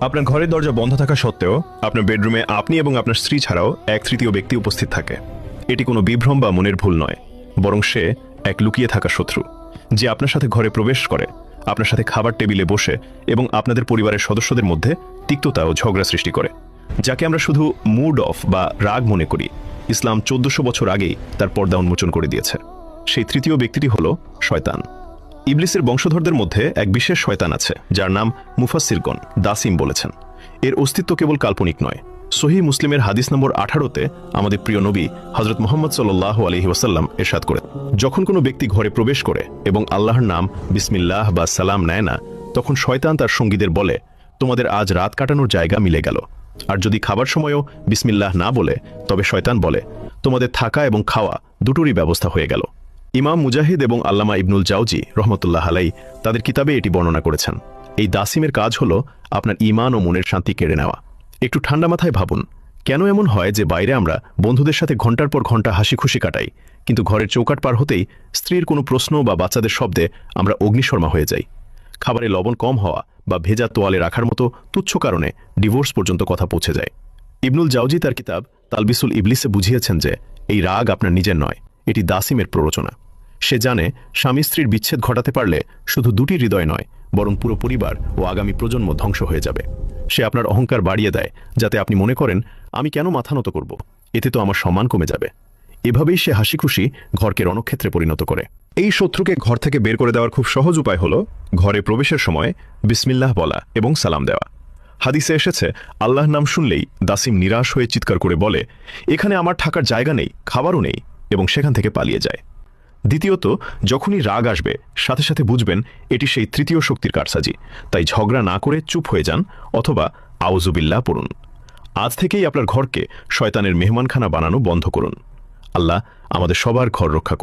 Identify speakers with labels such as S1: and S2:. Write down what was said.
S1: আপনার ঘরের দরজা বন্ধ থাকা সত্ত্বেও আপনার বেডরুমে আপনি এবং আপনার স্ত্রী ছাড়াও এক তৃতীয় ব্যক্তি উপস্থিত থাকে। এটি কোনো বিভ্রম বা মনের ভুল নয়, বরং সে এক লুকিয়ে থাকা শত্রু, যে আপনার সাথে ঘরে প্রবেশ করে, আপনার সাথে খাবার টেবিলে বসে এবং আপনাদের পরিবারের সদস্যদের মধ্যে তিক্ততা ও ঝগড়া সৃষ্টি করে। যাকে আমরা শুধু মুড অফ বা রাগ মনে করি, ইসলাম 1400 বছর আগেই তার পর্দা উন্মোচন করে দিয়েছে। সেই তৃতীয় ব্যক্তিটি হল শয়তান। ইবলিসের বংশধরদের মধ্যে এক বিশেষ শয়তান আছে যার নাম মুফাসসিরগণ দাসিম বলেছেন। এর অস্তিত্ব কেবল কাল্পনিক নয়। সহিহ মুসলিমের হাদিস নম্বর 18-তে আমাদের প্রিয় নবী হযরত মুহাম্মদ সাল্লাল্লাহু আলাইহি ওয়াসাল্লাম ইরশাদ করেন, যখন কোনো ব্যক্তি ঘরে প্রবেশ করে এবং আল্লাহর নাম বিসমিল্লাহ বা সালাম নেয় না, তখন শয়তান তার সঙ্গীদের বলে, তোমাদের আজ রাত কাটানোর জায়গা মিলে গেল। আর যদি খাবার সময়ও বিসমিল্লাহ না বলে, তবে শয়তান বলে, তোমাদের থাকা এবং খাওয়া দুটোরই ব্যবস্থা হয়ে গেল। ইমাম মুজাহিদ এবং আল্লামা ইবনুল জাওজি রহমতুল্লাহ আলাই তাদের কিতাবে এটি বর্ণনা করেছেন। এই দাসিমের কাজ হলো আপনার ঈমান ও মনের শান্তি কেড়ে নেওয়া। একটু ঠান্ডা মাথায় ভাবুন, কেন এমন হয় যে বাইরে আমরা বন্ধুদের সাথে ঘন্টার পর ঘন্টা হাসি খুশি কাটাই, কিন্তু ঘরের চৌকাট পার হতেই স্ত্রীর কোনো প্রশ্ন বা বাচ্চাদের শব্দে আমরা অগ্নিশর্মা হয়ে যাই। খাবারে লবণ কম হওয়া বা ভেজা তোয়ালে রাখার মতো তুচ্ছ কারণে ডিভোর্স পর্যন্ত কথা পৌঁছে যায়। ইবনুল জাওজি তার কিতাব তালবিসুল ইবলিসে বুঝিয়েছেন যে এই রাগ আপনার নিজের নয়, এটি দাসিমের প্ররোচনা। সে জানে স্বামী স্ত্রীর বিচ্ছেদ ঘটাতে পারলে শুধু দুটি হৃদয় নয়, বরং পুরো পরিবার ও আগামী প্রজন্ম ধ্বংস হয়ে যাবে। সে আপনার অহংকার বাড়িয়ে দেয়, যাতে আপনি মনে করেন, আমি কেন মাথা নত করব, এতে তো আমার সম্মান কমে যাবে। এভাবেই সে হাসি খুশি ঘরকে রণক্ষেত্রে পরিণত করে। এই শত্রুকে ঘর থেকে বের করে দেওয়ার খুব সহজ উপায় হলো ঘরে প্রবেশের সময় বিসমিল্লাহ বলা এবং সালাম দেওয়া। হাদিসে এসেছে, আল্লাহর নাম শুনলেই দাসিম নিরাশ হয়ে চিৎকার করে বলে, এখানে আমার থাকার জায়গা নেই, খাবারও নেই, এবং সেখান থেকে পালিয়ে যায়। দ্বিতীয়ত, যখনই রাগ আসবে সাথে সাথে বুঝবেন এটি সেই তৃতীয় শক্তির কারসাজি। তাই ঝগড়া না করে চুপ হয়ে যান অথবা আউযুবিল্লাহ পড়ুন। আজ থেকেই আপনার ঘরকে শয়তানের মেহমানখানা বানানো বন্ধ করুন। আল্লাহ আমাদের সবার ঘর রক্ষা করুন।